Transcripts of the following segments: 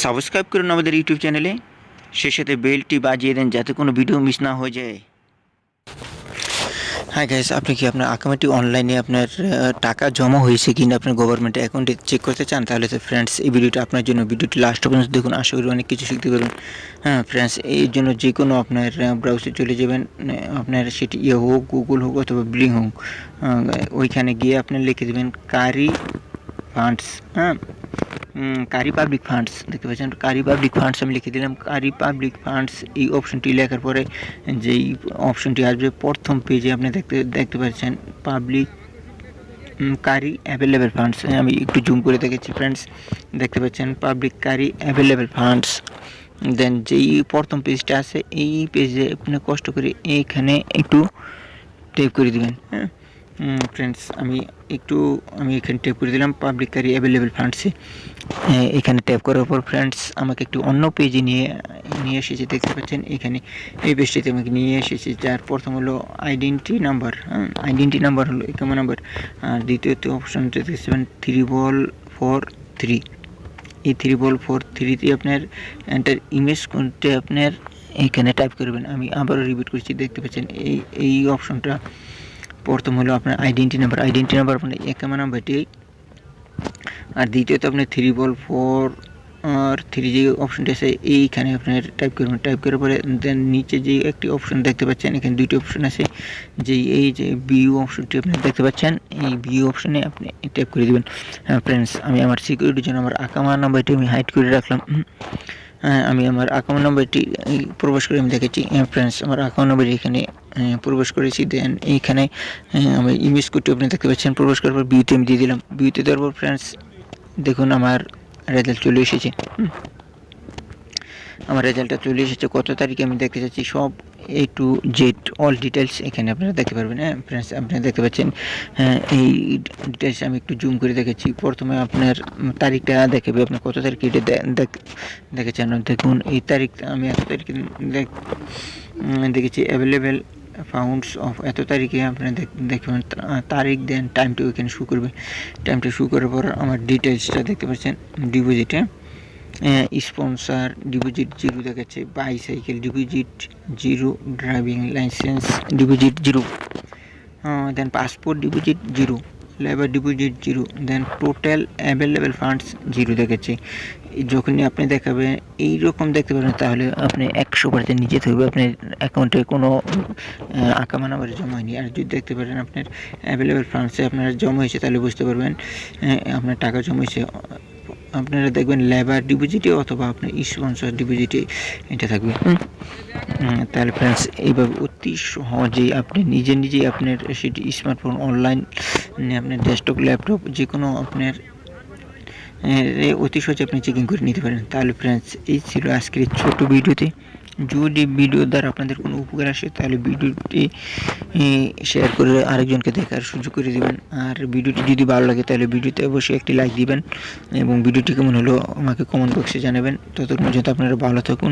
Subscribe করুন আমাদের YouTube চ্যানেলে, সেই সাথে বেলটি বাজিয়ে দেন যাতে কোনো ভিডিও মিস না হয়ে যায়। হ্যাঁ গাইস, আপনি কি আপনার আকামাটি অনলাইনে আপনার টাকা জমা হয়েছে কিনা আপনার গভর্নমেন্ট অ্যাকাউন্টে চেক করতে চান? তাহলে তো ফ্রেন্ডস এই ভিডিওটা আপনার জন্য। ভিডিওটি লাস্ট পর্যন্ত দেখুন, আশা করি অনেক কিছু শিখতে পারবেন। হ্যাঁ ফ্রেন্ডস, এই জন্য যে কোনো আপনার ব্রাউজারে চলে যাবেন, আপনার সেটি ইয়ে হোক, গুগল হোক অথবা ব্লিং হোক, ওইখানে গিয়ে আপনি লিখে দেবেন কারি ফান্ডস। হ্যাঁ, কারি পাবলিক ফান্ডস দেখতে পাচ্ছেন, কারি পাবলিক ফান্ডস আমি লিখে দিলাম। কারি পাবলিক ফান্ডস এই অপশনটি লেখার পরে যেই অপশনটি আসবে প্রথম পেজে আপনি দেখতে পাচ্ছেন পাবলিক কারি অ্যাভেলেবেল ফান্ডস। আমি একটু জুম করে দেখেছি ফ্রেন্ডস, দেখতে পাচ্ছেন পাবলিক কারি অ্যাভেলেবেল ফান্ডস। দেন যেই প্রথম পেজটা আছে এই পেজে আপনি কষ্ট করে এইখানে একটু টাইপ করে দেবেন। হ্যাঁ ফ্রেন্ডস, আমি এখানে ট্যাপ করে দিলাম পাবলিক কারি অ্যাভেলেবেল ফান্ডসে। এখানে ট্যাপ করার পর ফ্রেন্ডস আমাকে একটু অন্য পেজে নিয়ে এসেছে, দেখতে পাচ্ছেন এখানে এই পেজটিতে আমাকে নিয়ে এসেছে, যার প্রথম হলো আইডেন্টি নাম্বার। আইডেন্টি নাম্বার হলো ইকামা নাম্বার। আর দ্বিতীয়ত অপশনটা দেখছেন 343। এই 343 আপনার এন্টার ইমেজ কোনটা আপনার এইখানে টাইপ করবেন। আমি আবারও রিপিট করছি, দেখতে পাচ্ছেন এই অপশনটা প্রথম হলো আপনার আইডেন্টি নাম্বার আপনার ইকামা নাম্বারটি। আর দ্বিতীয়ত আপনার 3 যে অপশনটি আছে এইখানে আপনার টাইপ করবেন। টাইপ করার পরে দেন নিচে যে একটি অপশন দেখতে পাচ্ছেন, এখানে দুইটি অপশন আছে, এই যে ভিউ অপশনটি আপনি দেখতে পাচ্ছেন, এই ভিউ অপশনে আপনি টাইপ করে দেবেন। ফ্রেন্ডস, আমি আমার সিকিউরিটির জন্য আমার আকামা নাম্বারটি আমি হাইড করে রাখলাম। আমি আমার অ্যাকাউন্ট নাম্বারটি প্রবেশ করে আমি দেখেছি। ফ্রেন্ডস, আমার অ্যাকাউন্ট নাম্বারটি এখানে প্রবেশ করেছি। দেন এইখানে আমি ইমেজ কোডটি আপনি দেখতে পাচ্ছেন, প্রবেশ করার পর ভিউতে আমি দিয়ে দিলাম। ভিউতে দেওয়ার পর ফ্রেন্ডস দেখুন আমার রেজাল্ট চলে এসেছে। আমার রেজাল্টটা চলে এসেছে। কত তারিখে আমি দেখতে চাচ্ছি সব A to Z all details এখানে আপনারা দেখতে পারবেন। হ্যাঁ ফ্রেন্ডস, আপনারা দেখতে পাচ্ছেন এই ডিটেলস আমি একটু জুম করে দেখেছি। প্রথমে আপনার তারিখটা দেখাবে, আপনি কত তারিখে এটা দেখেছেন। দেখুন এই তারিখ আমি এত তারিখে দেখেছি অ্যাভেলেবেল ফাউন্ডস অফ এত তারিখে আপনারা দেখবেন তারিখ, দেন টাইমটা ওইখানে শু করবে। টাইমটা শু করার পর আমার ডিটেলসটা দেখতে পাচ্ছেন। ডিপোজিটে স্পন্সার ডিপোজিট 0 দেখাচ্ছে, bicycle deposit 0, driving licence deposit 0, দেন পাসপোর্ট ডিপোজিট 0, লেবার ডিপোজিট 0, দেন টোটাল অ্যাভেলেবেল ফান্ডস 0 দেখাচ্ছে। যখনই আপনি দেখাবেন এইরকম দেখতে পাবেন, তাহলে আপনি 100% নিচে থাকবে আপনার অ্যাকাউন্টে কোনো আকামা নাম্বারে জমা হয়নি। আর যদি দেখতে পারেন আপনার অ্যাভেলেবেল ফান্ডসে আপনার জমা হয়েছে, তাহলে বুঝতে পারবেন আপনার টাকা জমা হয়েছে। আপনারা দেখবেন লেবার ডিপোজিটে অথবা আপনার স্পন্সর ডিপোজিটে এটা থাকবে। তাহলে ফ্রেন্ডস, এইভাবে অতি সহজেই আপনি নিজেই আপনার সেটি স্মার্টফোন, অনলাইন, আপনার ডেস্কটপ, ল্যাপটপ যে কোনো আপনার অতি সহজে আপনি চেকিং করে নিতে পারেন। তাহলে ফ্রেন্ডস, এই ছিল আজকের ছোট ভিডিওতে। যদি ভিডিও দ্বারা আপনাদের কোনো উপকার আসে, তাহলে ভিডিওটি শেয়ার করে আরেকজনকে দেখার সুযোগ করে দেবেন। আর ভিডিওটি যদি ভালো লাগে তাহলে ভিডিওতে অবশ্যই একটি লাইক দিবেন, এবং ভিডিওটি কেমন হলো আমাকে কমেন্ট বক্সে জানাবেন। ততক্ষণ পর্যন্ত আপনারা ভালো থাকুন,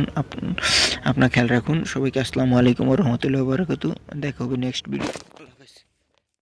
আপনার খেয়াল রাখুন। সবাইকে আসসালামু আলাইকুম ওয়া রাহমাতুল্লাহি ওয়া বারাকাতুহু। দেখা হবে নেক্সট ভিডিও।